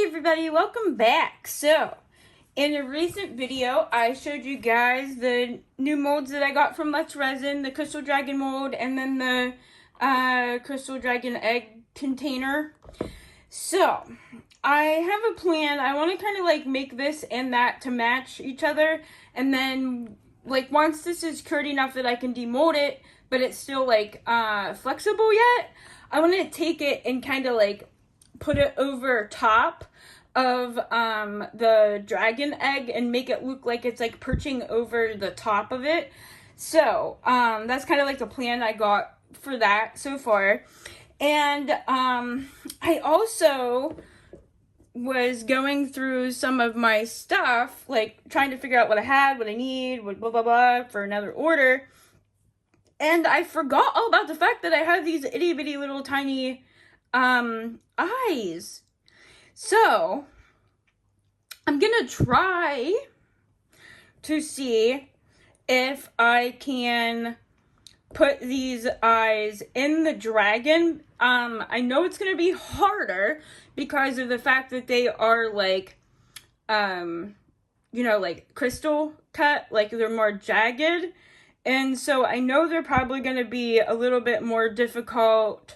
everybody, welcome back. So, in a recent video, I showed you guys the new molds that I got from Let's Resin, the Crystal Dragon mold, and then the Crystal Dragon egg container. So, I have a plan. I want to kind of like make this and that to match each other, and then like once this is cured enough that I can demold it, but it's still like flexible yet, I want to take it and kind of like put it over top of the dragon egg and make it look like it's like perching over the top of it. So that's kind of like the plan I got for that so far. And I also was going through some of my stuff, like trying to figure out what I had, what I need, what blah blah blah for another order. And I forgot all about the fact that I had these itty bitty little tiny eyes. So I'm gonna try to see if I can put these eyes in the dragon. I know it's gonna be harder because of the fact that they are like like crystal cut, like they're more jagged, and so I know they're probably gonna be a little bit more difficult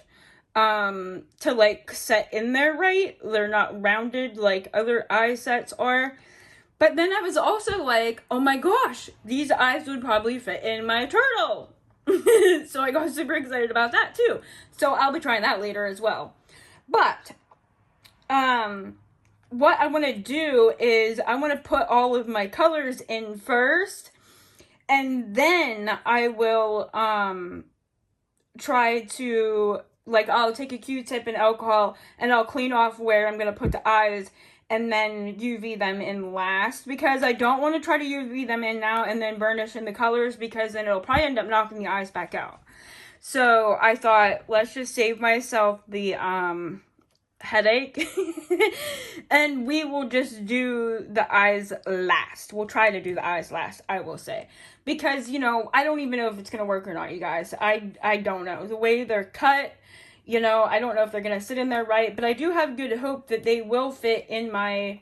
to like set in there right. They're not rounded like other eye sets are. But then I was also like, oh my gosh, these eyes would probably fit in my turtle. So I got super excited about that too. So I'll be trying that later as well. But what I want to do is I want to put all of my colors in first, and then I will try to, like, I'll take a Q-tip and alcohol and I'll clean off where I'm going to put the eyes and then UV them in last, because I don't want to try to UV them in now and then burnish in the colors, because then it'll probably end up knocking the eyes back out. So I thought, let's just save myself the headache and we will just do the eyes last. We'll try to do the eyes last, I will say, because I don't even know if it's gonna work or not, you guys. I don't know the way they're cut. I don't know if they're gonna sit in there right, but I do have good hope that they will fit in my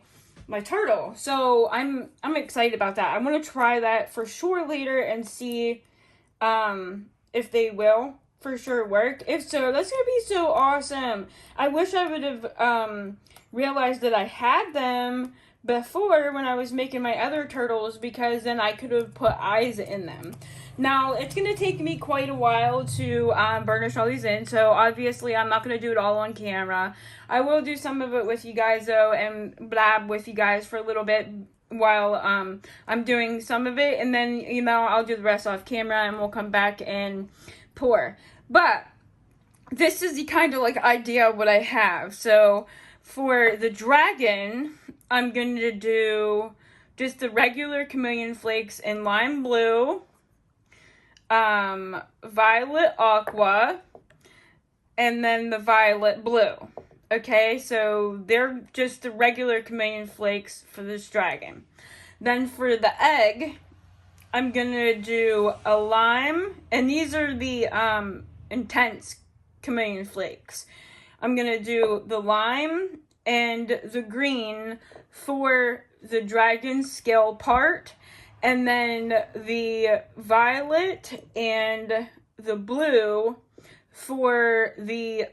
turtle. So I'm excited about that. I'm gonna try that for sure later and see if they will for sure work. If so, that's gonna be so awesome. I wish I would have realized that I had them before when I was making my other turtles, because then I could have put eyes in them. Now, it's going to take me quite a while to burnish all these in, so obviously I'm not going to do it all on camera. I will do some of it with you guys, though, and blab with you guys for a little bit while I'm doing some of it, and then, I'll do the rest off camera, and we'll come back and pour. But this is the kind of, idea of what I have. So, for the dragon, I'm going to do just the regular chameleon flakes in lime blue, violet aqua, and then the violet blue. Okay, so they're just the regular chameleon flakes for this dragon. Then for the egg, I'm gonna do a lime, and these are the intense chameleon flakes. I'm gonna do the lime and the green for the dragon scale part, and then the violet and the blue for the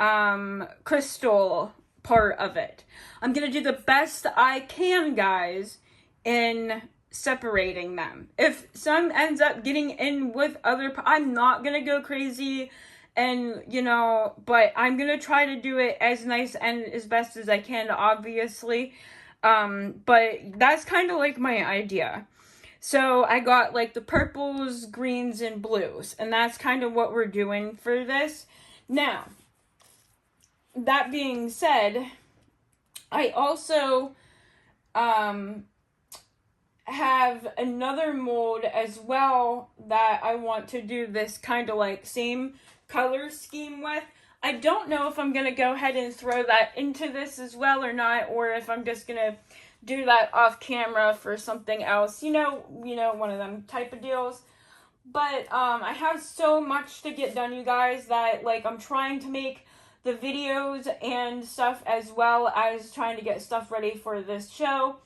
crystal part of it. I'm going to do the best I can, guys, in separating them. If some ends up getting in with other, I'm not going to go crazy, and, but I'm going to try to do it as nice and as best as I can, obviously. But that's kind of like my idea. So I got the purples, greens, and blues, and that's kind of what we're doing for this. Now, that being said, I also have another mold as well that I want to do this kind of same color scheme with. I don't know if I'm going to go ahead and throw that into this as well or not, or if I'm just going to do that off camera for something else, one of them type of deals. But I have so much to get done, you guys, that I'm trying to make the videos and stuff, as well as trying to get stuff ready for this show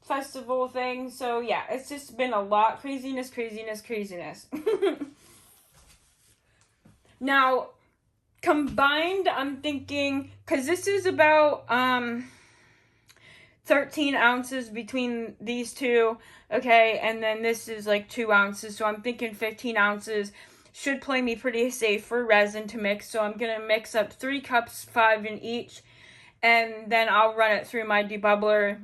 festival thing. So yeah, it's just been a lot. Craziness. Now, combined, I'm thinking, because this is about 13 ounces between these two, okay, and then this is like 2 ounces, so I'm thinking 15 ounces should play me pretty safe for resin to mix. So I'm gonna mix up 3 cups, 5 in each, and then I'll run it through my debubbler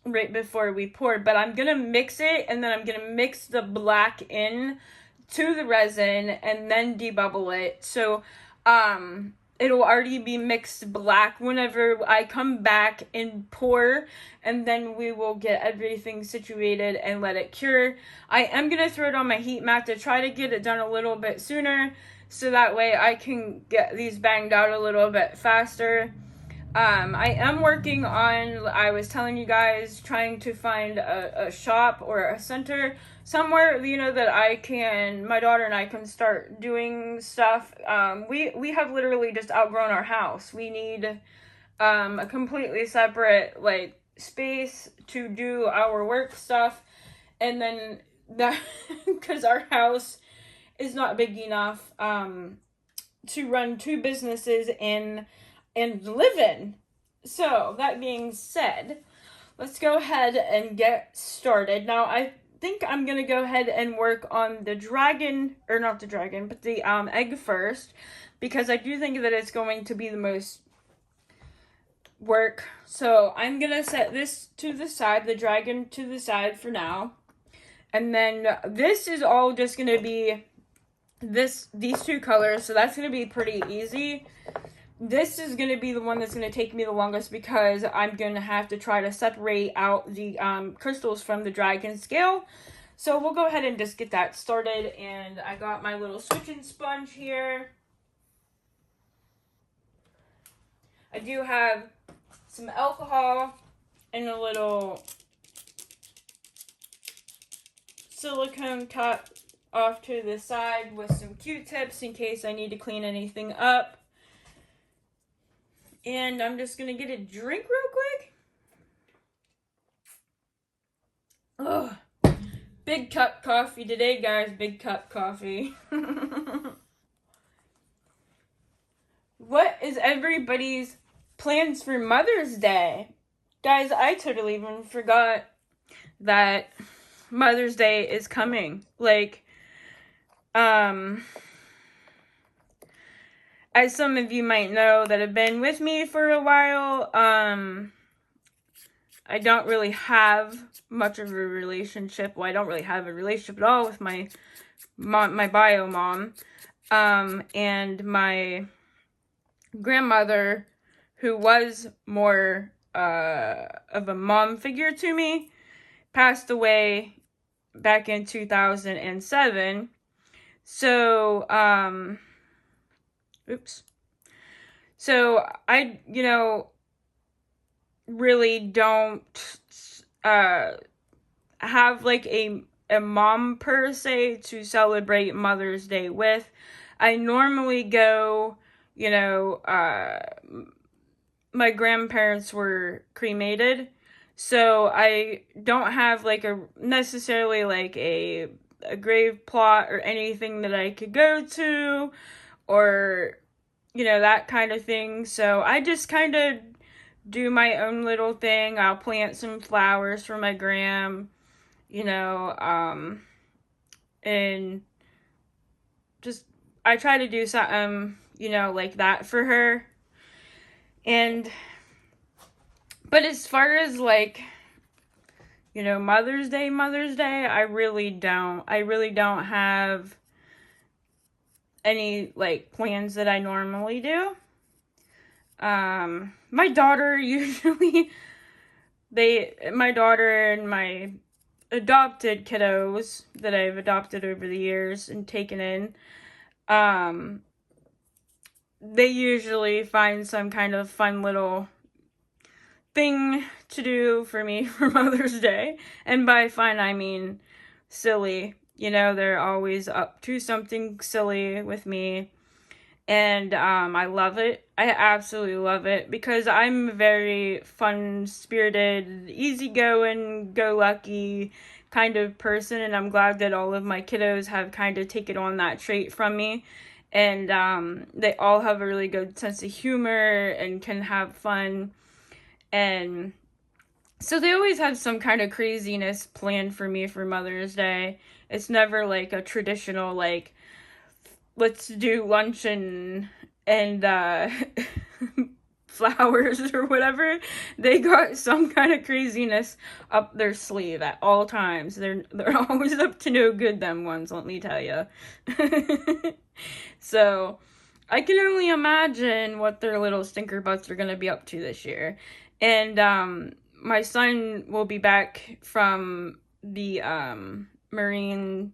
right before we pour. But I'm gonna mix it, and then I'm gonna mix the black in to the resin and then debubble it. So it'll already be mixed black whenever I come back and pour, and then we will get everything situated and let it cure. I am going to throw it on my heat mat to try to get it done a little bit sooner, so that way I can get these banged out a little bit faster. I am working on, I was telling you guys, trying to find a shop or a center somewhere, you know, that my daughter and I can start doing stuff. We have literally just outgrown our house. We need a completely separate, like, space to do our work stuff. And then that, because our house is not big enough to run 2 businesses and live in. So, that being said, let's go ahead and get started. Now, I think I'm going to go ahead and work on the egg first, because I do think that it's going to be the most work. So, I'm going to set this to the side, the dragon to the side for now. And then this is all just going to be these 2 colors, so that's going to be pretty easy. This is going to be the one that's going to take me the longest, because I'm going to have to try to separate out the crystals from the dragon scale. So we'll go ahead and just get that started. And I got my little switching sponge here. I do have some alcohol and a little silicone top off to the side with some Q-tips in case I need to clean anything up. And I'm just going to get a drink real quick. Ugh. Big cup coffee today, guys. Big cup coffee. What is everybody's plans for Mother's Day? Guys, I totally even forgot that Mother's Day is coming. Like, as some of you might know that have been with me for a while, I don't really have much of a relationship. Well, I don't really have a relationship at all with my mom, my bio mom, and my grandmother, who was more of a mom figure to me, passed away back in 2007. So, So I, really don't have like a mom per se to celebrate Mother's Day with. I normally go, my grandparents were cremated, so I don't have like necessarily like a grave plot or anything that I could go to, or that kind of thing. So I just kind of do my own little thing. I'll plant some flowers for my gram, and just I try to do something, like that for her. But as far as like, Mother's Day, I really don't have any like plans that I normally do. My daughter usually, my daughter and my adopted kiddos that I've adopted over the years and taken in, they usually find some kind of fun little thing to do for me for Mother's Day. And by fun, I mean silly. They're always up to something silly with me. And I love it. I absolutely love it because I'm a very fun-spirited, easygoing, go-lucky kind of person, and I'm glad that all of my kiddos have kind of taken on that trait from me. And they all have a really good sense of humor and can have fun. And so they always have some kind of craziness planned for me for Mother's Day. It's never like a traditional, like, let's do lunch and flowers or whatever. They got some kind of craziness up their sleeve at all times. They're always up to no good, them ones, let me tell you. So I can only imagine what their little stinker butts are gonna be up to this year. And my son will be back from the Marine,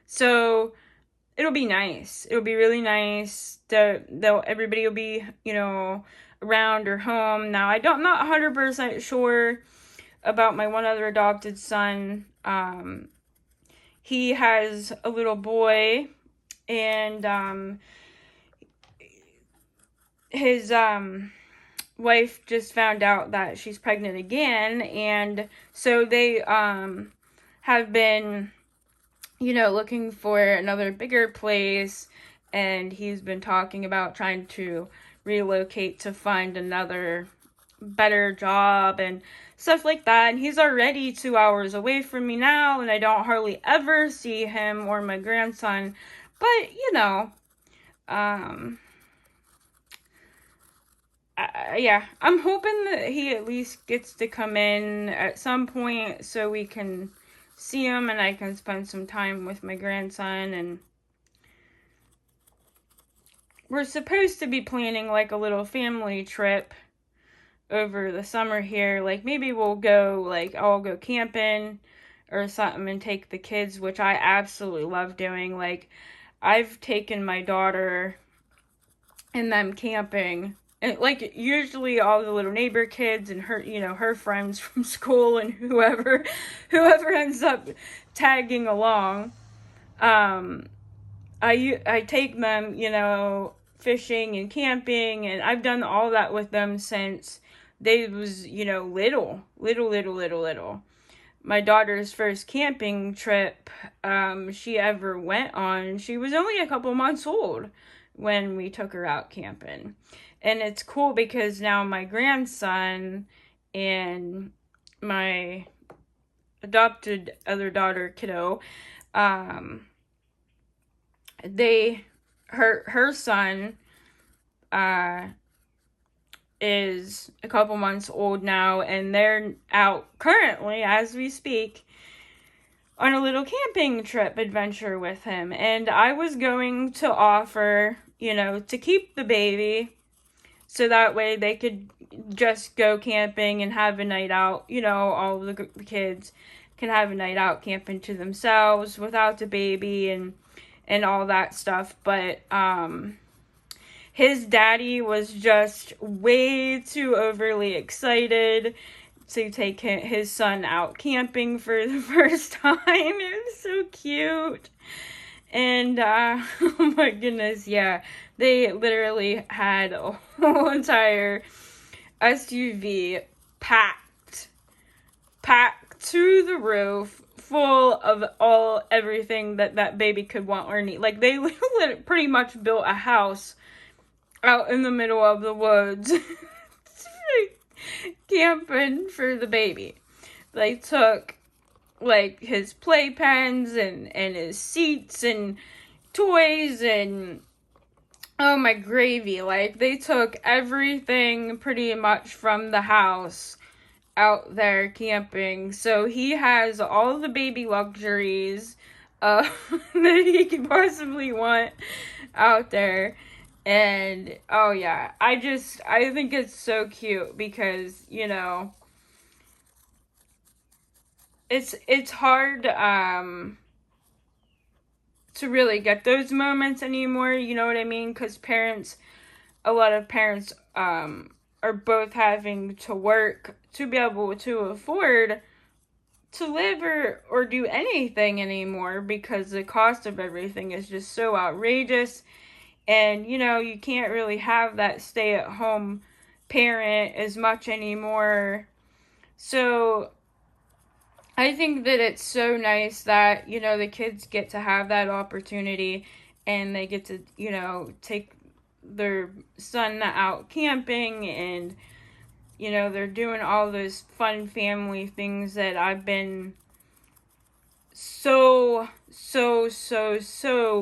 so it'll be nice. It'll be really nice. Everybody will be, around or home. Now, I'm not 100% sure about my one other adopted son. He has a little boy, and his wife just found out that she's pregnant again, and so they have been, looking for another bigger place, and he's been talking about trying to relocate to find another better job and stuff like that. And he's already 2 hours away from me now, and I don't hardly ever see him or my grandson. But, yeah, I'm hoping that he at least gets to come in at some point so we can see him and I can spend some time with my grandson. And we're supposed to be planning like a little family trip over the summer here. Like maybe we'll go, like I'll go camping or something and take the kids, which I absolutely love doing. Like I've taken my daughter and them camping, and like usually all the little neighbor kids and her, her friends from school and whoever ends up tagging along. I take them, fishing and camping, and I've done all that with them since they was, little. My daughter's first camping trip she ever went on, she was only a couple months old when we took her out camping. And it's cool because now my grandson and my adopted other daughter kiddo, her son is a couple months old now, and they're out currently as we speak on a little camping trip adventure with him. And I was going to offer, to keep the baby so that way they could just go camping and have a night out, all the kids can have a night out camping to themselves without the baby and all that stuff. But his daddy was just way too overly excited to take his son out camping for the first time. It was so cute. And oh my goodness, yeah, they literally had a whole entire SUV packed to the roof, full of everything that baby could want or need. Like they pretty much built a house out in the middle of the woods camping for the baby. They took like his playpens and his seats and toys and oh my gravy, like they took everything pretty much from the house out there camping. So he has all the baby luxuries that he could possibly want out there. And oh yeah, I think it's so cute because, it's hard to really get those moments anymore, you know what I mean? Because a lot of parents are both having to work to be able to afford to live or do anything anymore because the cost of everything is just so outrageous. And, you know, you can't really have that stay-at-home parent as much anymore. So I think that it's so nice that, you know, the kids get to have that opportunity, and they get to, you know, take their son out camping, and, you know, they're doing all those fun family things that I've been so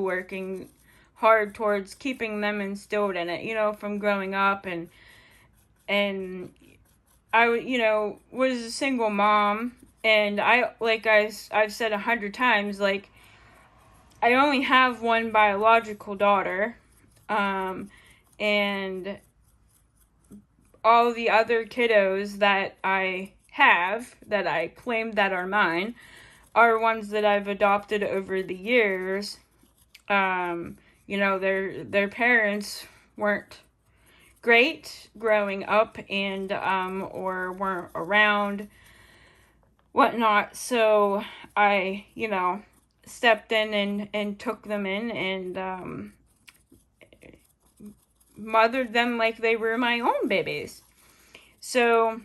working hard towards keeping them instilled in it, you know, from growing up. And I, you know, was a single mom, and I've said 100 times, like, I only have one biological daughter, and all the other kiddos that I have, that I claim that are mine, are ones that I've adopted over the years. You know, their parents weren't great growing up, and or weren't around, whatnot. So I, you know, stepped in and took them in, and mothered them like they were my own babies. So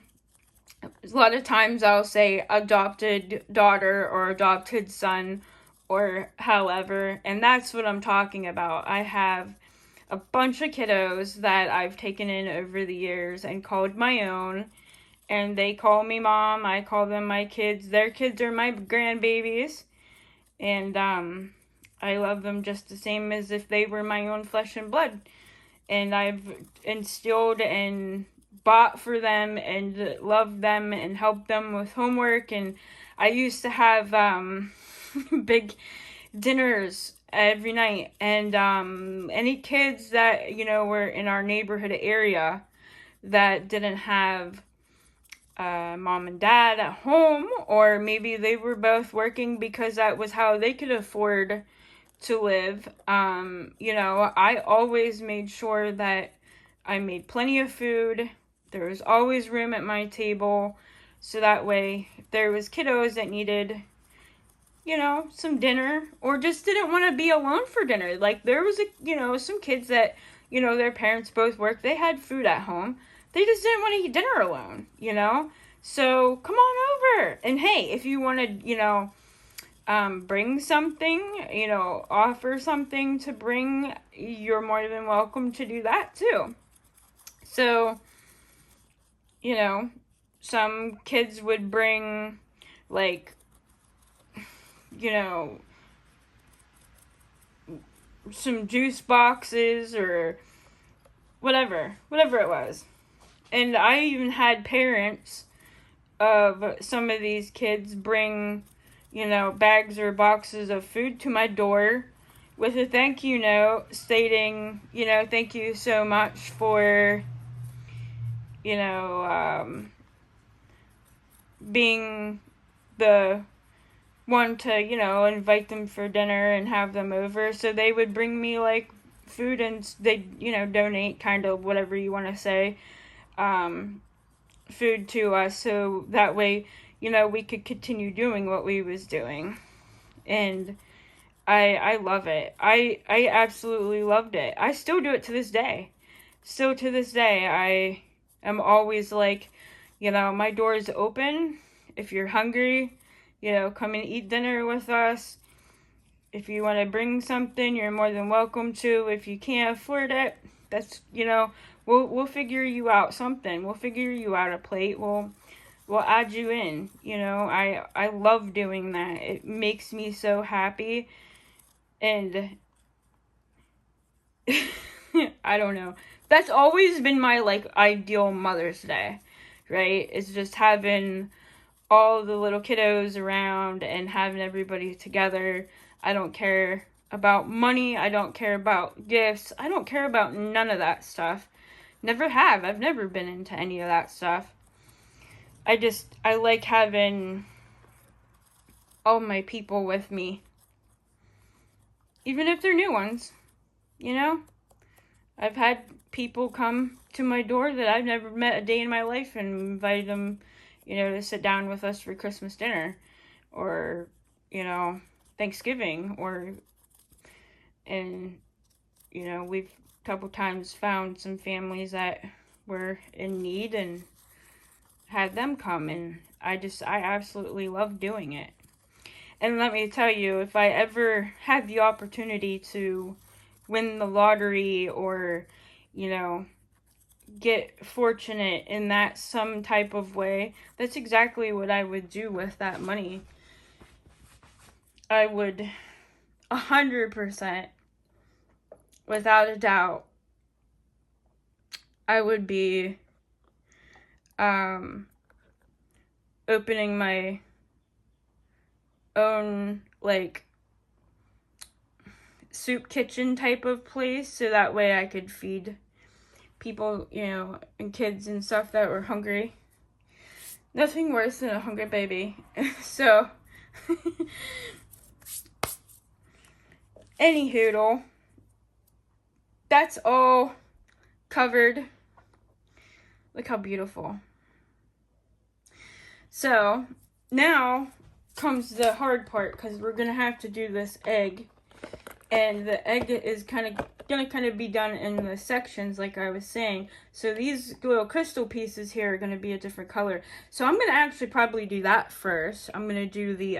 a lot of times I'll say adopted daughter or adopted son or however, and that's what I'm talking about. I have a bunch of kiddos that I've taken in over the years and called my own, and they call me mom. I call them my kids. Their kids are my grandbabies, and I love them just the same as if they were my own flesh and blood. And I've instilled and bought for them and loved them and helped them with homework. And I used to have big dinners every night, and any kids that, you know, were in our neighborhood area that didn't have mom and dad at home, or maybe they were both working because that was how they could afford to live, you know, I always made sure that I made plenty of food. There was always room at my table, so that way if there was kiddos that needed, you know, some dinner, or just didn't want to be alone for dinner. Like, there was, you know, some kids that, you know, their parents both worked. They had food at home. They just didn't want to eat dinner alone, you know? So, come on over. And hey, if you want to, you know, bring something, you know, offer something to bring, you're more than welcome to do that too. So, you know, some kids would bring, like, you know, some juice boxes or whatever it was. And I even had parents of some of these kids bring, you know, bags or boxes of food to my door with a thank you note stating, you know, thank you so much for, you know, being the one to, you know, invite them for dinner and have them over. So they would bring me, like, food, and they, you know, donate, kind of, whatever you want to say, food to us, so that way, you know, we could continue doing what we was doing. And I love it. I absolutely loved it. I still do it to this day. Still to this day, I am always like, you know, my door is open. If you're hungry, you know, come and eat dinner with us. If you want to bring something, you're more than welcome to. If you can't afford it, that's, you know, we'll figure you out something. We'll figure you out a plate. We'll add you in. You know, I love doing that. It makes me so happy. And I don't know. That's always been my, like, ideal Mother's Day, right? It's just having all the little kiddos around and having everybody together. I don't care about money. I don't care about gifts. I don't care about none of that stuff. Never have. I've never been into any of that stuff. I like having all my people with me. Even if they're new ones, you know? I've had people come to my door that I've never met a day in my life and invited them, you know, to sit down with us for Christmas dinner or, you know, Thanksgiving, and you know, we've a couple times found some families that were in need and had them come, and I absolutely love doing it. And let me tell you, if I ever had the opportunity to win the lottery or, you know, get fortunate in that some type of way, that's exactly what I would do with that money. I would 100%, without a doubt, I would be opening my own, like, soup kitchen type of place, so that way I could feed people, you know, and kids and stuff that were hungry. Nothing worse than a hungry baby. So, any hoodle, that's all covered. Look how beautiful. So, now comes the hard part, because we're going to have to do this egg. And the egg is going to be done in the sections, like I was saying. So these little crystal pieces here are going to be a different color. So I'm going to actually probably do that first. I'm going to do the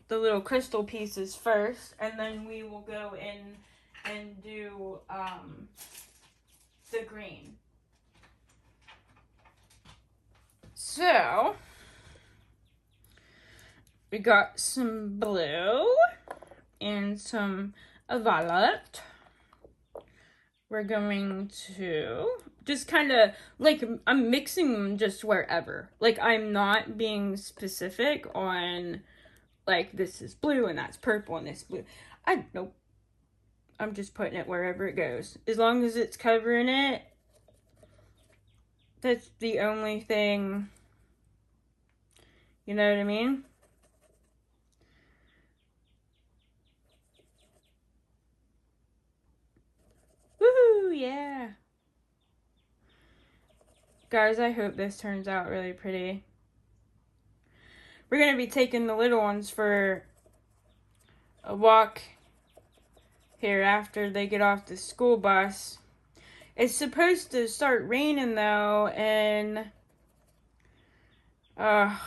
little crystal pieces first, and then we will go in and do the green. So we got some blue and some violet. We're going to just kind of, like, I'm mixing them just wherever. Like, I'm not being specific on, like, this is blue and that's purple and this blue. Nope. I'm just putting it wherever it goes. As long as it's covering it, that's the only thing, you know what I mean? Woohoo, yeah. Guys, I hope this turns out really pretty. We're going to be taking the little ones for a walk here after they get off the school bus. It's supposed to start raining, though, and I'm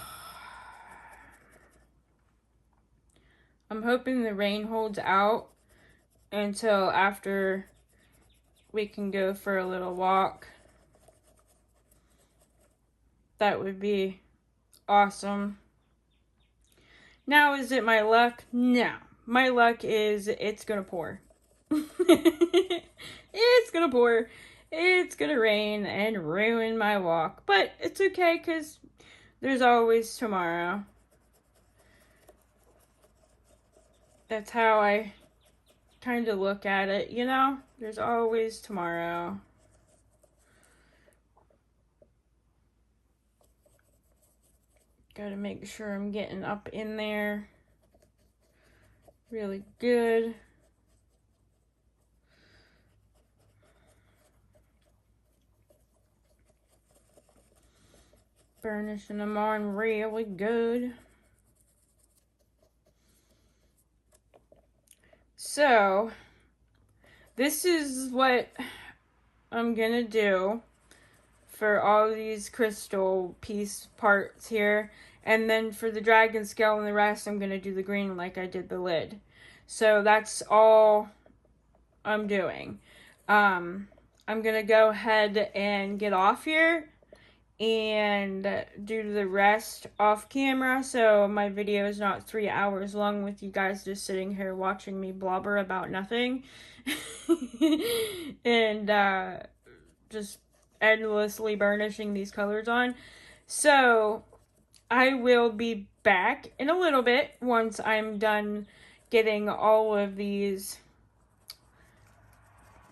hoping the rain holds out until after we can go for a little walk. That would be awesome. Now, is it my luck? No. My luck is it's gonna pour. It's gonna pour. It's gonna rain and ruin my walk. But it's okay, because there's always tomorrow. That's how I kind of look at it, you know? There's always tomorrow. Gotta make sure I'm getting up in there really good. Burnishing them on really good. So, this is what I'm gonna do for all these crystal piece parts here. And then for the dragon scale and the rest, I'm going to do the green like I did the lid. So that's all I'm doing. I'm going to go ahead and get off here and do the rest off camera, so my video is not 3 hours long with you guys just sitting here watching me blubber about nothing. And just endlessly burnishing these colors on. So I will be back in a little bit once I'm done getting all of these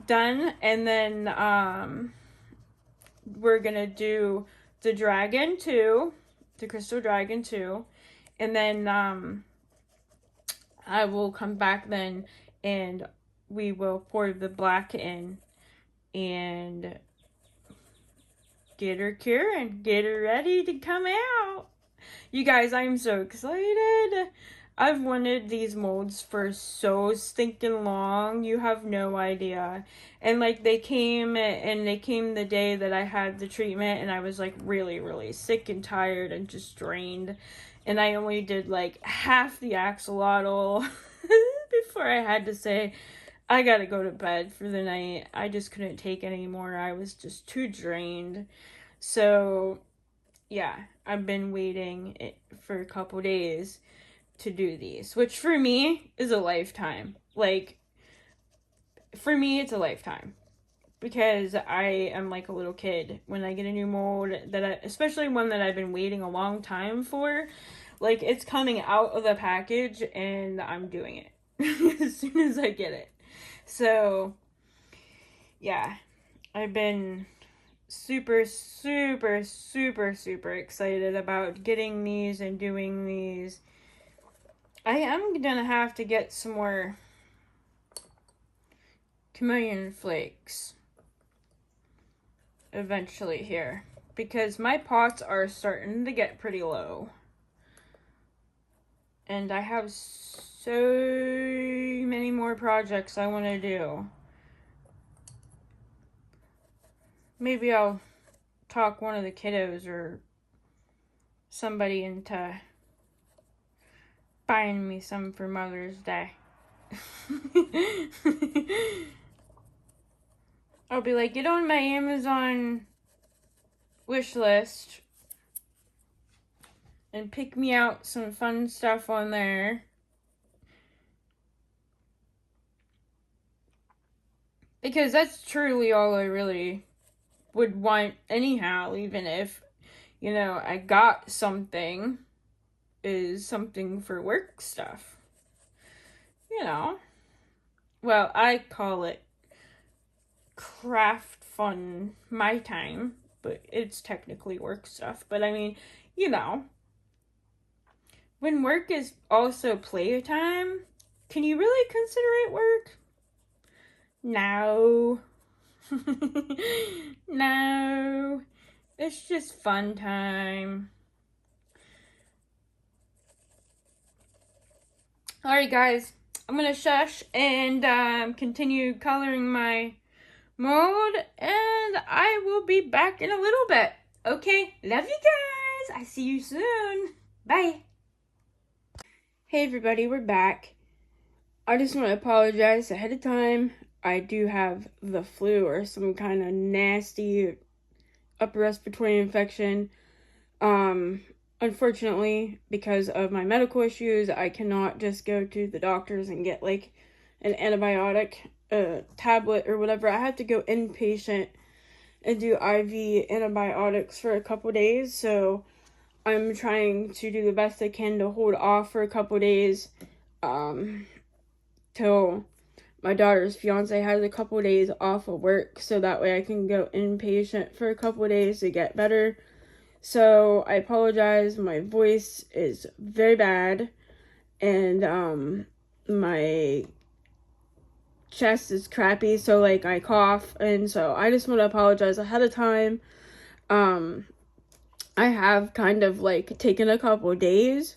done, and then we're gonna do the dragon too, the crystal dragon too, and then I will come back then and we will pour the black in and get her curing, get her ready to come out. You guys, I'm so excited. I've wanted these molds for so stinking long, you have no idea. And like they came the day that I had the treatment, and I was like really, really sick and tired and just drained. And I only did like half the axolotl before I had to say, I gotta go to bed for the night. I just couldn't take anymore. I was just too drained. So, yeah, I've been waiting for a couple days to do these, which for me is a lifetime. Like, for me, it's a lifetime. Because I am like a little kid when I get a new mold, especially one that I've been waiting a long time for. Like, it's coming out of the package and I'm doing it as soon as I get it. So, yeah, I've been super, super, super, super excited about getting these and doing these. I am gonna have to get some more chameleon flakes eventually here, because my pots are starting to get pretty low. And I have so many more projects I want to do. Maybe I'll talk one of the kiddos or somebody into buying me some for Mother's Day. I'll be like, get on my Amazon wish list and pick me out some fun stuff on there. Because that's truly all I really would want anyhow, even if, you know, I got something, is something for work stuff. You know. Well, I call it craft fun my time, but it's technically work stuff. But I mean, you know, when work is also playtime, can you really consider it work? No. No. It's just fun time. Alright guys, I'm gonna shush and continue coloring my mold, and I will be back in a little bit. Okay, love you guys. I see you soon. Bye. Hey everybody, we're back. I just want to apologize ahead of time. I do have the flu or some kind of nasty upper respiratory infection. Unfortunately, because of my medical issues, I cannot just go to the doctors and get like an antibiotic tablet or whatever. I have to go inpatient and do IV antibiotics for a couple days. So I'm trying to do the best I can to hold off for a couple days till my daughter's fiance has a couple days off of work, so that way I can go inpatient for a couple days to get better. So I apologize, my voice is very bad, and my chest is crappy, so like I cough, and so I just want to apologize ahead of time. I have kind of like taken a couple days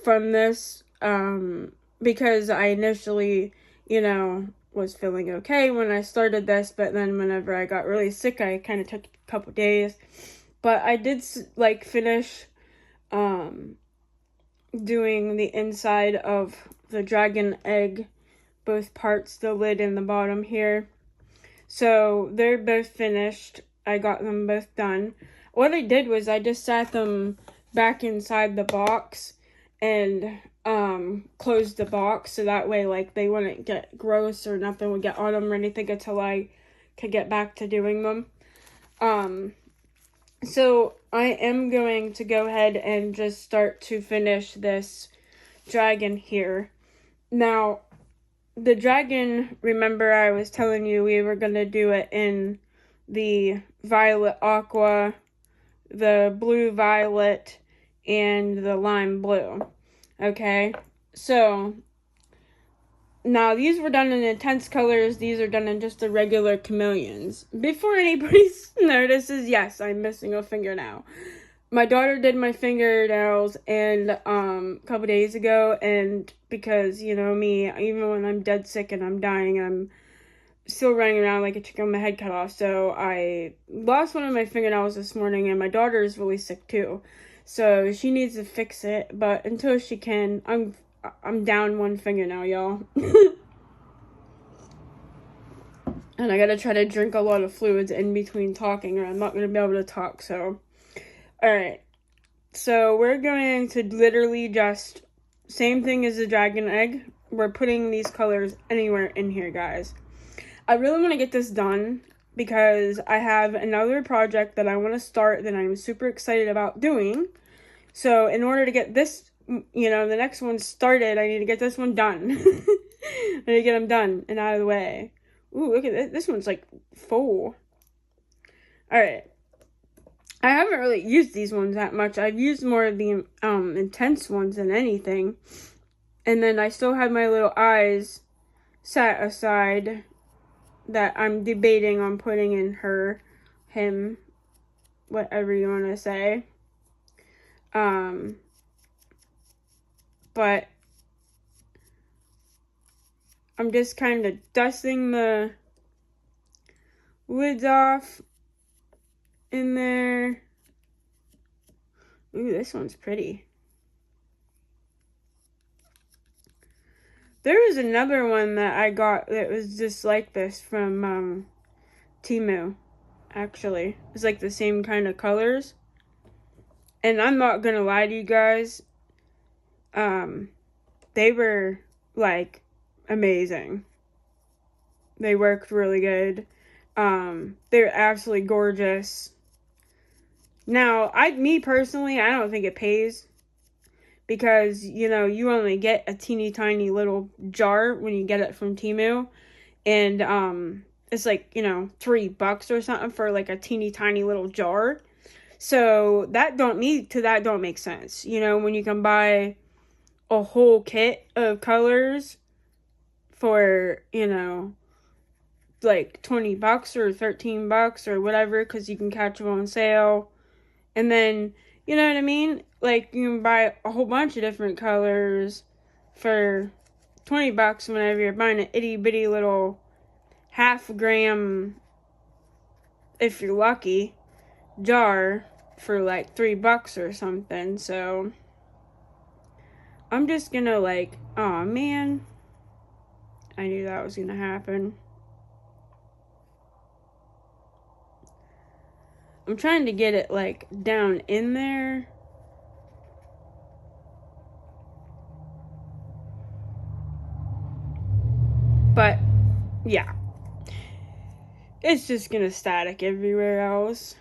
from this, because I initially, you know, was feeling okay when I started this, but then whenever I got really sick, I kind of took a couple days. But I did like finish doing the inside of the dragon egg, both parts, the lid and the bottom here. So they're both finished. I got them both done. What I did was I just sat them back inside the box and closed the box, so that way like they wouldn't get gross or nothing would get on them or anything until I could get back to doing them. So I am going to go ahead and just start to finish this dragon here. Now, the dragon, remember I was telling you we were going to do it in the violet aqua, the blue violet, and the lime blue. Okay, so now these were done in intense colors. These are done in just the regular chameleons. Before anybody notices, yes, I'm missing a finger now. my daughter did my fingernails and a couple days ago, and because, you know me, even when I'm dead sick and I'm dying, I'm still running around like a chicken with my head cut off. So I lost one of my fingernails this morning, and my daughter is really sick too. So she needs to fix it, but until she can, I'm down one fingernail, y'all. And I gotta try to drink a lot of fluids in between talking, or I'm not gonna be able to talk. So, alright. So we're going to literally just, same thing as the dragon egg. We're putting these colors anywhere in here, guys. I really want to get this done because I have another project that I want to start that I'm super excited about doing. So in order to get this, you know, the next one started, I need to get this one done. I need to get them done and out of the way. Ooh, look at this. This one's like full. Alright. I haven't really used these ones that much. I've used more of the intense ones than anything. And then I still have my little eyes set aside that I'm debating on putting in him, whatever you want to say. But I'm just kind of dusting the lids off in there. Ooh, this one's pretty. There was another one that I got that was just like this from Temu, actually. It was like the same kind of colors. And I'm not gonna lie to you guys, they were like amazing. They worked really good. They're absolutely gorgeous. Now, me personally, I don't think it pays, because, you know, you only get a teeny tiny little jar when you get it from Temu, and it's like, you know, $3 or something for like a teeny tiny little jar. So that don't make sense. You know, when you can buy a whole kit of colors for, you know, like $20 or $13 or whatever, because you can catch them on sale. And then, you know what I mean? Like, you can buy a whole bunch of different colors for $20 whenever you're buying an itty bitty little half-gram, if you're lucky, jar for like $3 or something. So I'm just gonna like, oh man, I knew that was gonna happen. I'm trying to get it like down in there. But yeah, it's just gonna static everywhere else.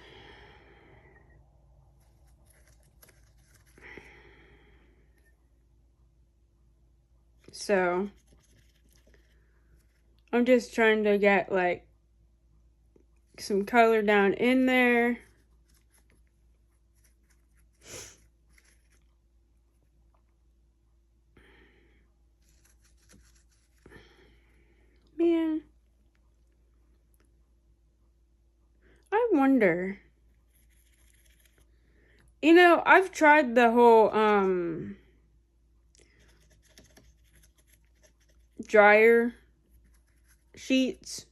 So I'm just trying to get like some color down in there. Man, I wonder. You know, I've tried the whole dryer sheets,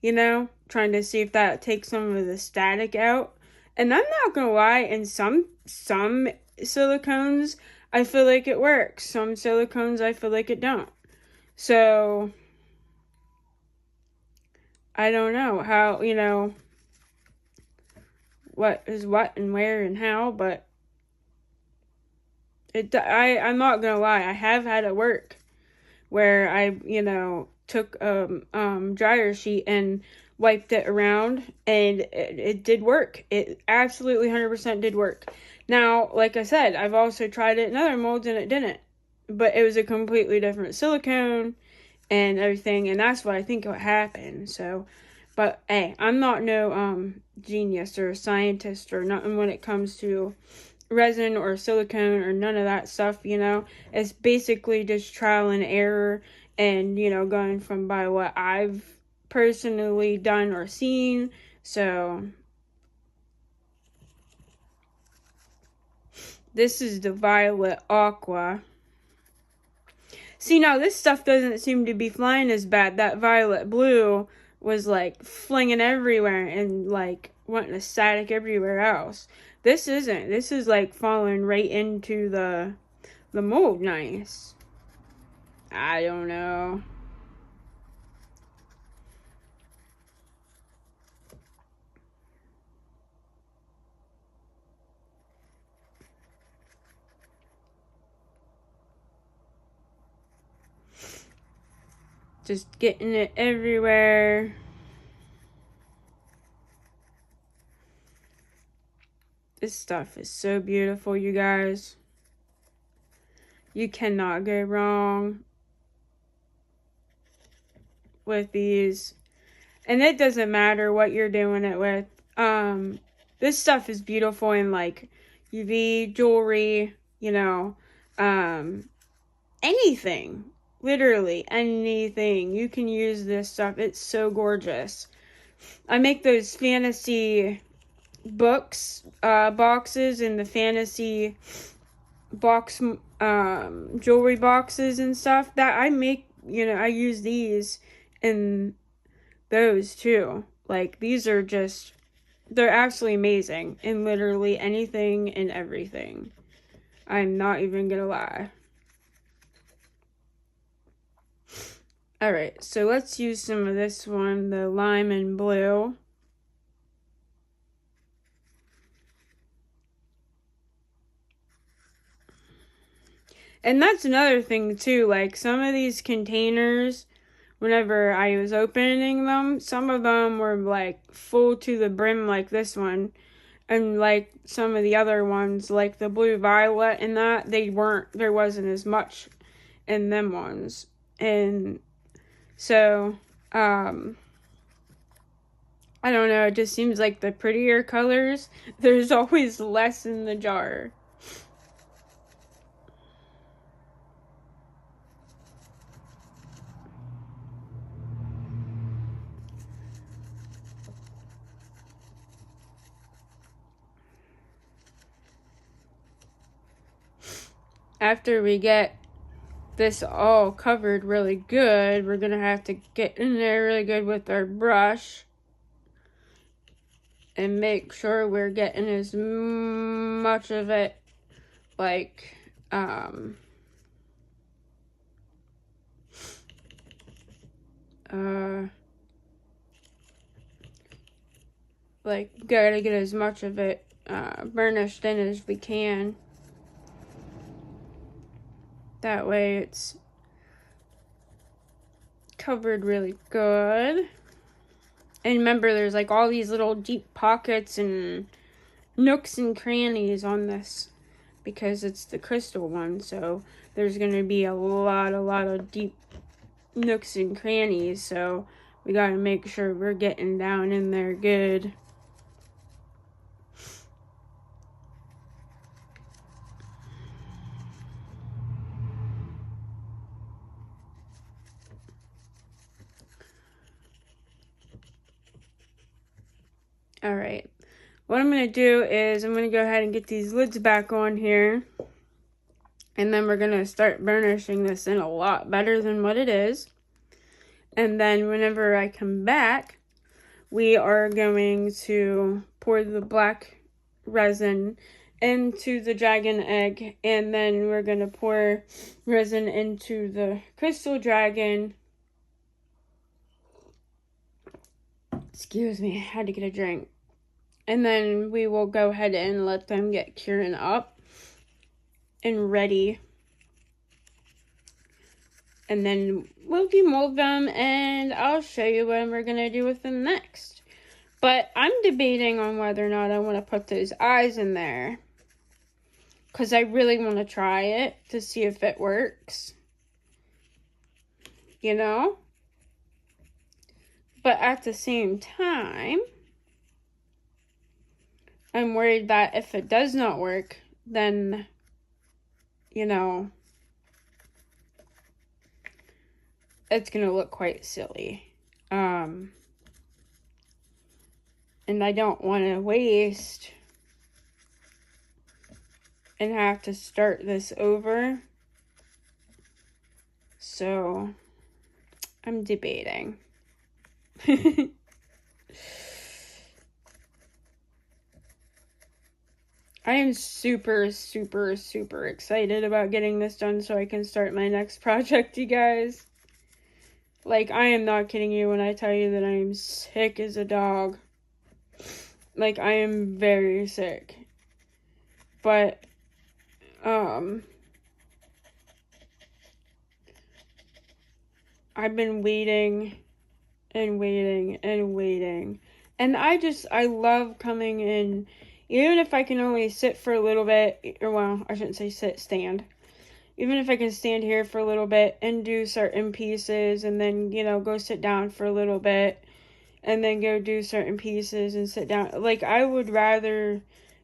you know, trying to see if that takes some of the static out. And I'm not gonna lie, in some silicones I feel like it works. Some silicones I feel like it don't. So I don't know how, you know, what is what and where and how, but I'm not gonna lie, I have had it work where I, you know, took dryer sheet and wiped it around, and it did work. It absolutely 100% did work. Now, like I said, I've also tried it in other molds and it didn't, but it was a completely different silicone and everything, and that's what I think what happened. So, but hey, I'm not no genius or scientist or nothing when it comes to resin or silicone or none of that stuff, you know. It's basically just trial and error, and, you know, going from by what I've personally done or seen. So This is the Violet Aqua. See, now this stuff doesn't seem to be flying as bad. That Violet Blue was like flinging everywhere and like wanting to static everywhere else. This isn't. This is like falling right into the mold nice. I don't know. Just getting it everywhere. This stuff is so beautiful, you guys. You cannot go wrong with these. And it doesn't matter what you're doing it with. This stuff is beautiful in like UV jewelry, you know, anything. Literally anything. You can use this stuff. It's so gorgeous. I make those fantasy books, boxes, and the fantasy box, jewelry boxes and stuff that I make, you know, I use these in those too. Like, these are just, they're absolutely amazing in literally anything and everything. I'm not even gonna lie. Alright, so let's use some of this one, the lime and blue. And that's another thing too, like some of these containers, whenever I was opening them, some of them were like full to the brim like this one. And like some of the other ones, like the blue violet and that, there wasn't as much in them ones. And so, I don't know, it just seems like the prettier colors, there's always less in the jar. After we get this all covered really good, we're gonna have to get in there really good with our brush and make sure we're getting as much of it like gotta get as much of it burnished in as we can. That way it's covered really good. And remember, there's like all these little deep pockets and nooks and crannies on this because it's the crystal one. So there's going to be a lot of deep nooks and crannies. So we got to make sure we're getting down in there good. Alright, what I'm going to do is I'm going to go ahead and get these lids back on here. And then we're going to start burnishing this in a lot better than what it is. And then whenever I come back, we are going to pour the black resin into the dragon egg. And then we're going to pour resin into the crystal dragon. Excuse me, I had to get a drink. And then we will go ahead and let them get curing up and ready. And then we'll demold them and I'll show you what we're going to do with them next. But I'm debating on whether or not I want to put those eyes in there. Because I really want to try it to see if it works. You know? But at the same time, I'm worried that if it does not work, then, you know, it's going to look quite silly. And I don't want to waste and have to start this over. So I'm debating. I am super, super, super excited about getting this done so I can start my next project, you guys. Like, I am not kidding you when I tell you that I am sick as a dog. Like, I am very sick. But, I've been waiting and waiting and waiting. And I love coming in, even if I can only sit for a little bit, or well, I shouldn't say sit, stand. Even if I can stand here for a little bit and do certain pieces and then, you know, go sit down for a little bit and then go do certain pieces and sit down. Like, I would rather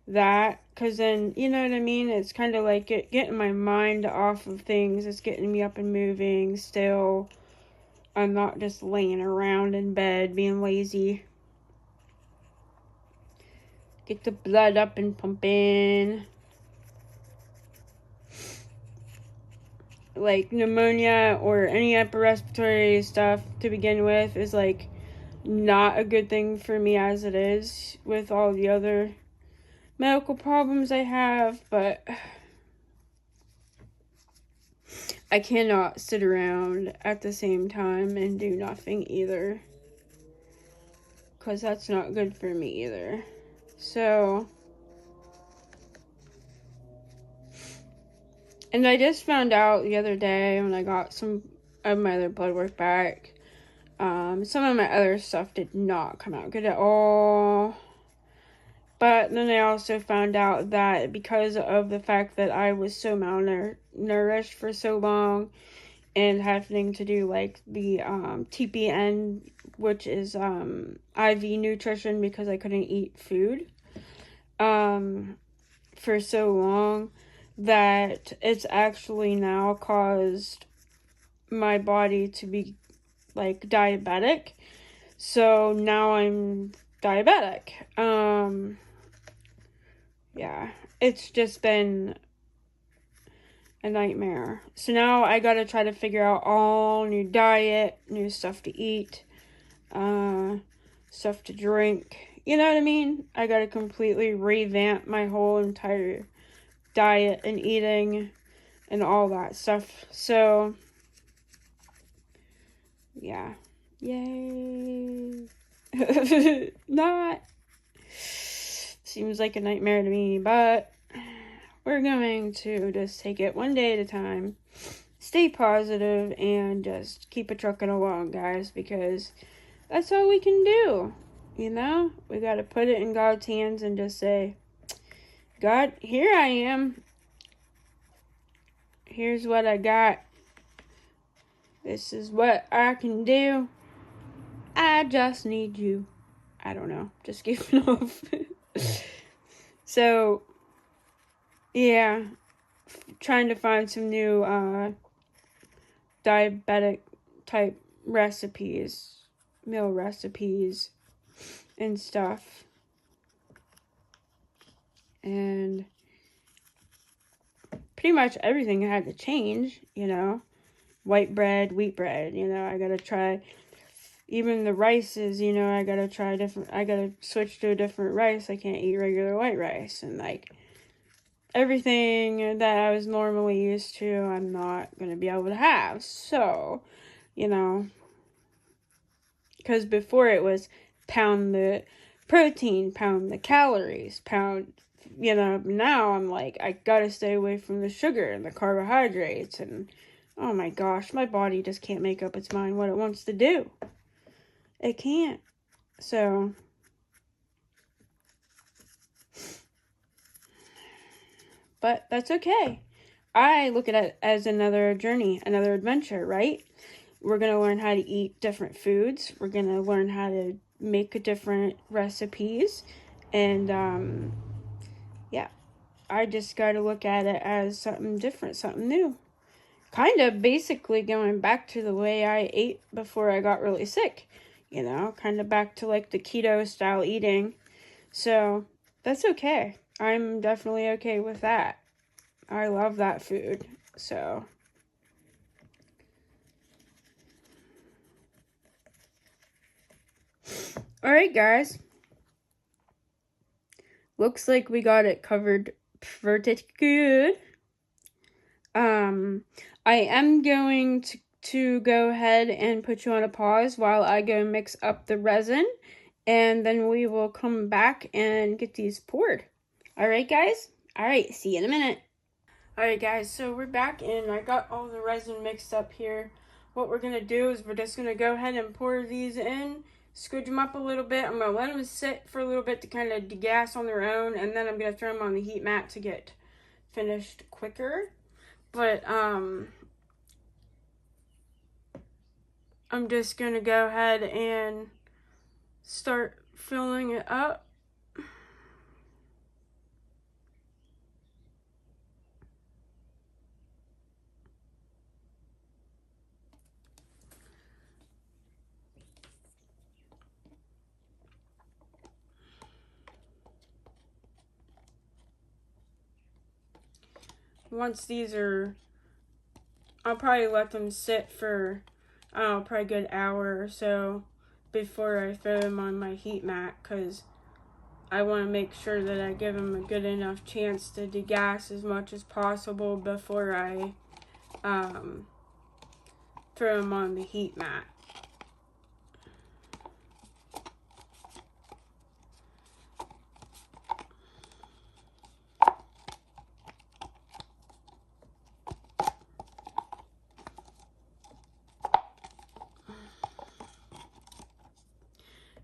that, because then, you know what I mean? It's kind of like getting my mind off of things. It's getting me up and moving still. I'm not just laying around in bed being lazy. Get the blood up and pumping. Like, pneumonia or any upper respiratory stuff to begin with is like not a good thing for me as it is with all the other medical problems I have, but I cannot sit around at the same time and do nothing either, because that's not good for me either. So, and I just found out the other day when I got some of my other blood work back, some of my other stuff did not come out good at all. But then I also found out that because of the fact that I was so malnourished for so long and having to do like the TPN, which is IV nutrition, because I couldn't eat food for so long, that it's actually now caused my body to be like diabetic. So now I'm diabetic. Yeah, it's just been a nightmare. So now I gotta try to figure out all new diet, new stuff to eat, stuff to drink. You know what I mean? I gotta completely revamp my whole entire diet and eating and all that stuff. So, yeah. Yay. Not. Seems like a nightmare to me, but we're going to just take it one day at a time, stay positive, and just keep it trucking along, guys, because that's all we can do. You know, we got to put it in God's hands and just say, God, here I am. Here's what I got. This is what I can do. I just need you. I don't know. Just giving off. So, yeah. Trying to find some new diabetic type recipes, meal recipes, and stuff. And pretty much everything had to change, you know. White bread, wheat bread, you know, I gotta try. Even the rices, you know, I gotta switch to a different rice. I can't eat regular white rice. And like everything that I was normally used to, I'm not gonna be able to have. So, you know, because before it was pound the protein, pound the calories, pound, you know, now I'm like, I gotta stay away from the sugar and the carbohydrates. And oh my gosh, my body just can't make up its mind what it wants to do. It can't. So, but that's okay. I look at it as another journey, another adventure, right? We're going to learn how to eat different foods. We're going to learn how to make different recipes. And, yeah, I just got to look at it as something different, something new. Kind of basically going back to the way I ate before I got really sick. You know, kind of back to like the keto style eating. So, that's okay. I'm definitely okay with that. I love that food. So, all right, guys. Looks like we got it covered pretty good. I am going to go ahead and put you on a pause while I go mix up the resin, and then we will come back and get these poured. All right, guys? All right, see you in a minute. All right, guys, so we're back, and I got all the resin mixed up here. What we're going to do is we're just going to go ahead and pour these in, scooch them up a little bit. I'm going to let them sit for a little bit to kind of degas on their own, and then I'm going to throw them on the heat mat to get finished quicker. But, I'm just going to go ahead and start filling it up. Once these are, I'll probably let them sit for, I don't know, probably a good hour or so before I throw them on my heat mat, because I want to make sure that I give them a good enough chance to degas as much as possible before I throw them on the heat mat.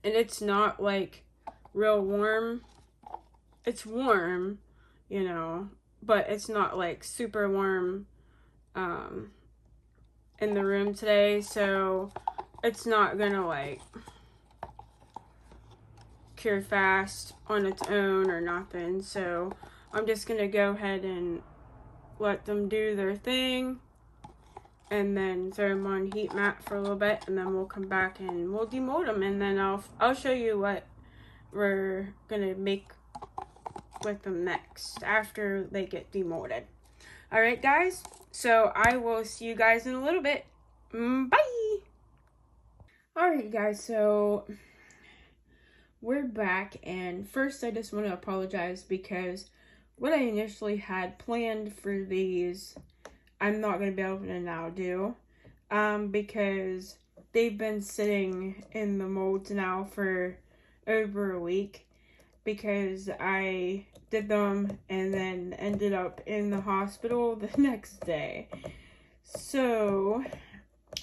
And it's not like real warm. It's warm, you know, but it's not like super warm in the room today, so it's not gonna like cure fast on its own or nothing. So I'm just gonna go ahead and let them do their thing, and then throw them on heat mat for a little bit, and then we'll come back and we'll demold them, and then I'll show you what we're gonna make with them next after they get demolded. All right, guys, so I will see you guys in a little bit. Bye. All right, guys, so we're back, and first I just want to apologize because what I initially had planned for these, I'm not going to be able to now do, because they've been sitting in the molds now for over a week, because I did them and then ended up in the hospital the next day. So,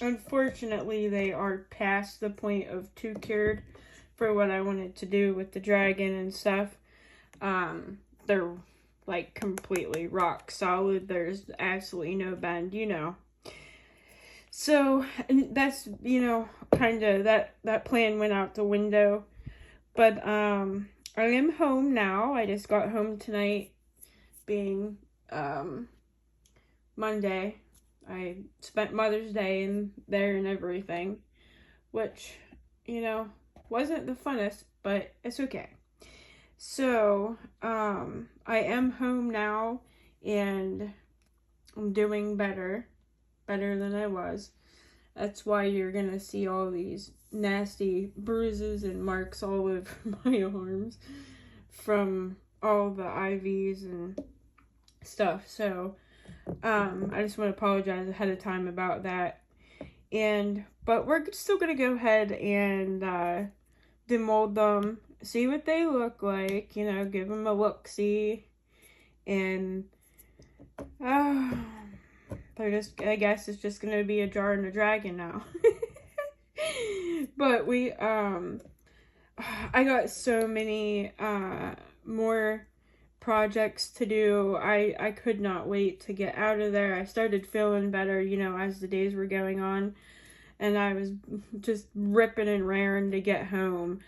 unfortunately, they are past the point of too cured for what I wanted to do with the dragon and stuff. They're like completely rock solid. There's absolutely no bend, you know. So, that's, you know, kind of that plan went out the window. But, I am home now. I just got home tonight, being, Monday. I spent Mother's Day in there and everything, which, you know, wasn't the funnest, but it's okay. So, I am home now, and I'm doing better than I was. That's why you're gonna see all these nasty bruises and marks all over my arms from all the IVs and stuff. So, I just want to apologize ahead of time about that. But we're still gonna go ahead and demold them, see what they look like, you know, give them a look-see, and they're just, I guess it's just gonna be a jar and a dragon now. But I got so many more projects to do. I could not wait to get out of there. I started feeling better, you know, as the days were going on, and I was just ripping and raring to get home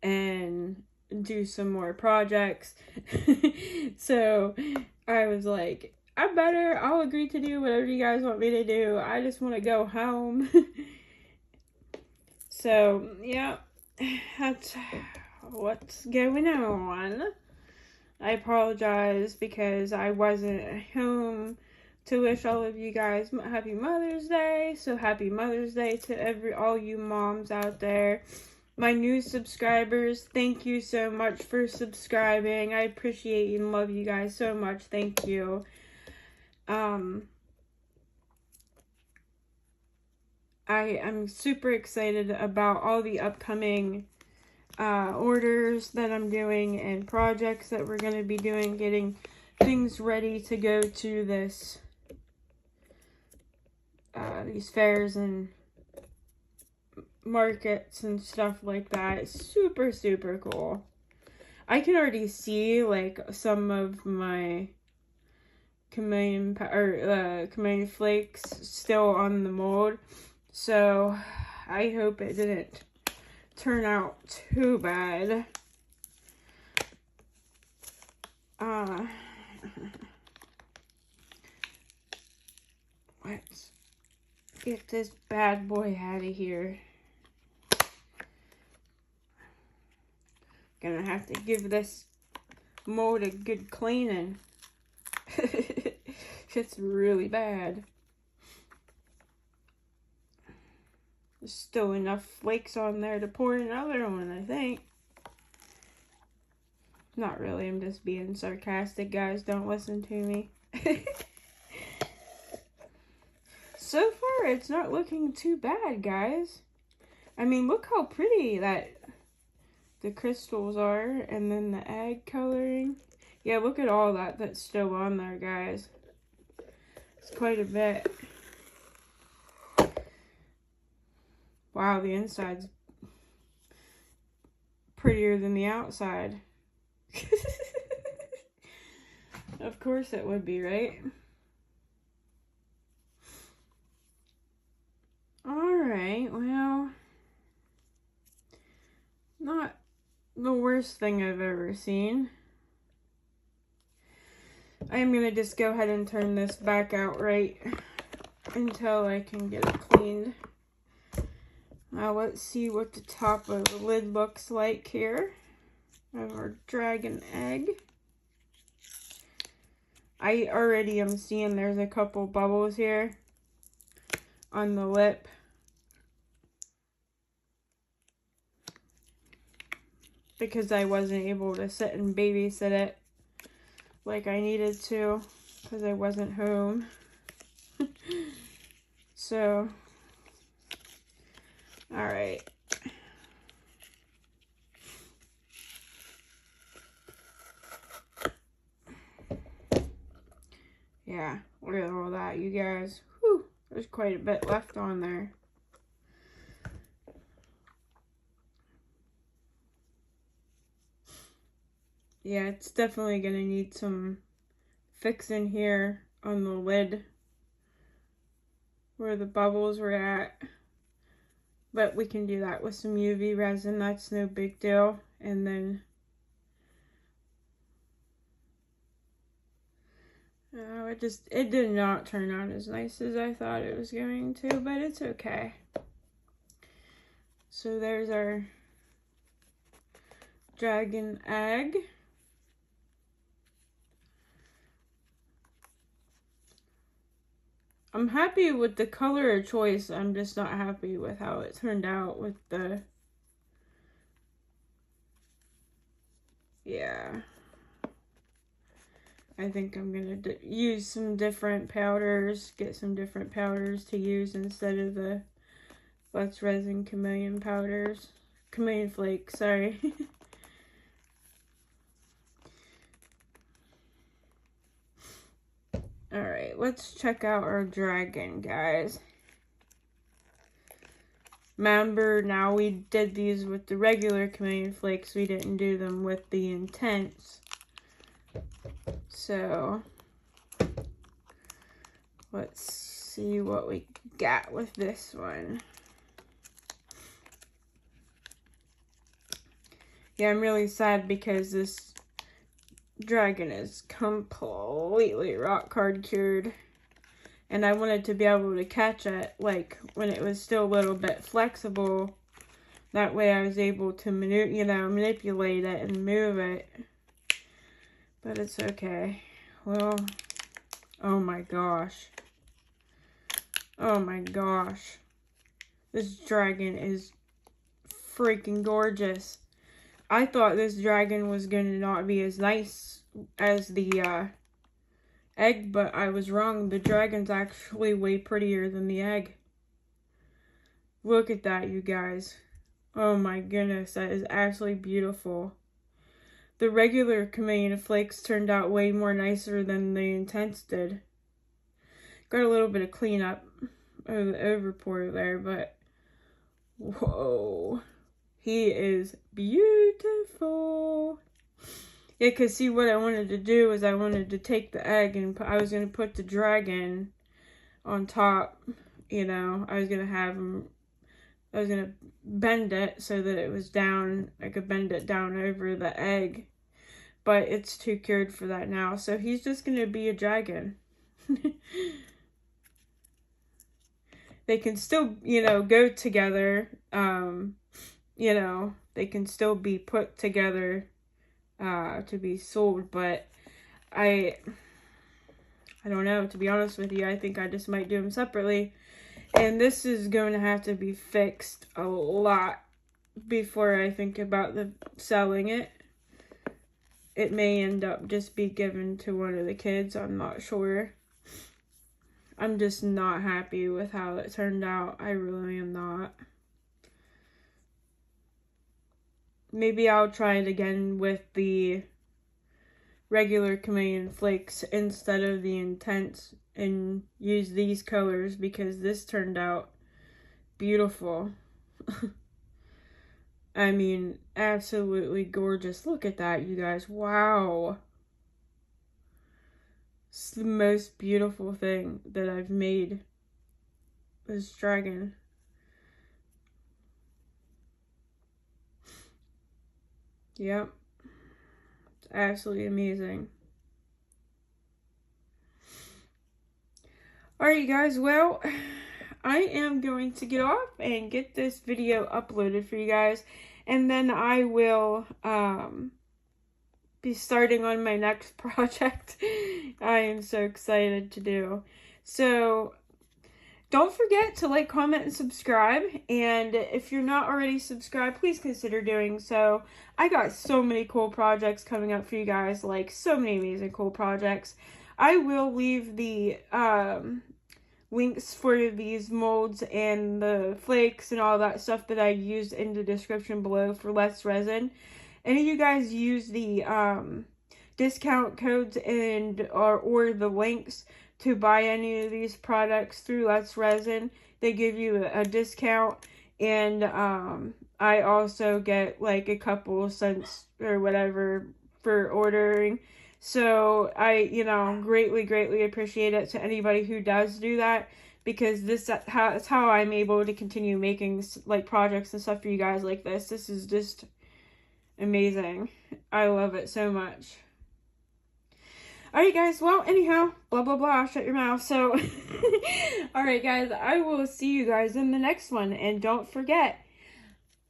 and do some more projects. So I was like, I'll agree to do whatever you guys want me to do. I just want to go home. So, yeah, that's what's going on. I apologize because I wasn't home to wish all of you guys happy Mother's Day. So happy Mother's Day to all you moms out there. My new subscribers, thank you so much for subscribing. I appreciate and love you guys so much. Thank you. I am super excited about all the upcoming orders that I'm doing and projects that we're going to be doing, getting things ready to go to this these fairs and markets and stuff like that. It's super, super cool. I can already see like some of my chameleon flakes still on the mold, so I hope it didn't turn out too bad. Let's get this bad boy out of here. Gonna have to give this mold a good cleaning. It's really bad. There's still enough flakes on there to pour another one, I think. Not really, I'm just being sarcastic, guys. Don't listen to me. So far, it's not looking too bad, guys. I mean, look how pretty that the crystals are, and then the egg coloring. Yeah, look at all that's still on there, guys. It's quite a bit. Wow, the inside's prettier than the outside. Of course it would be, right? Alright, well, not the worst thing I've ever seen. I am going to just go ahead and turn this back out right until I can get it cleaned. Now let's see what the top of the lid looks like here of our dragon egg. I already am seeing there's a couple bubbles here on the lip. Because I wasn't able to sit and babysit it like I needed to because I wasn't home. So, alright. Yeah, look at all that, you guys. Whew, there's quite a bit left on there. Yeah, it's definitely going to need some fixing here on the lid where the bubbles were at. But we can do that with some UV resin. That's no big deal. And then it did not turn out as nice as I thought it was going to, but it's okay. So there's our dragon egg. I'm happy with the color choice. I'm just not happy with how it turned out with the... Yeah. I think I'm going to use some different powders. Get some different powders to use instead of the Let's Resin chameleon powders. Chameleon flakes, sorry. Alright, let's check out our dragon, guys. Remember, now we did these with the regular chameleon flakes. We didn't do them with the intense. So, let's see what we got with this one. Yeah, I'm really sad because this dragon is completely rock hard cured. And I wanted to be able to catch it, like, when it was still a little bit flexible. That way I was able to manipulate it and move it. But it's okay. Well, oh my gosh. Oh my gosh. This dragon is freaking gorgeous. I thought this dragon was going to not be as nice as the egg, but I was wrong. The dragon's actually way prettier than the egg. Look at that, you guys. Oh my goodness, that is absolutely beautiful. The regular chameleon flakes turned out way more nicer than the intense did. Got a little bit of cleanup of the overpour there, but whoa. He is beautiful. Yeah, because see, what I wanted to do is I wanted to take the egg and I was going to put the dragon on top. You know, I was going to have him, I was going to bend it so that it was down. I could bend it down over the egg. But it's too cured for that now. So he's just going to be a dragon. They can still, you know, go together. You know, they can still be put together to be sold, but I don't know, to be honest with you. I think I just might do them separately, and this is going to have to be fixed a lot before I think about selling it. It may end up just be given to one of the kids, I'm not sure. I'm just not happy with how it turned out. I really am not. Maybe I'll try it again with the regular chameleon flakes instead of the intense and use these colors because this turned out beautiful. I mean, absolutely gorgeous. Look at that, you guys. Wow. It's the most beautiful thing that I've made. This dragon. Yep. It's absolutely amazing. Alright, you guys. Well, I am going to get off and get this video uploaded for you guys. And then I will be starting on my next project. I am so excited to do. So don't forget to like, comment, and subscribe. And if you're not already subscribed, please consider doing so. I got so many cool projects coming up for you guys. Like, so many amazing cool projects. I will leave the links for these molds and the flakes and all that stuff that I used in the description below for Let's Resin. Any of you guys use the discount codes and or the links to buy any of these products through Let's Resin, they give you a discount, and I also get like a couple cents or whatever for ordering. So I, you know, greatly appreciate it to anybody who does do that, because that's how I'm able to continue making like projects and stuff for you guys like this. This is just amazing. I love it so much. Alright, guys, well, anyhow, blah, blah, blah, shut your mouth. So, alright, guys, I will see you guys in the next one. And don't forget,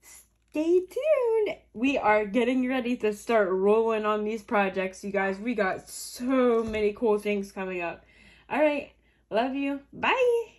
stay tuned. We are getting ready to start rolling on these projects, you guys. We got so many cool things coming up. Alright, love you. Bye.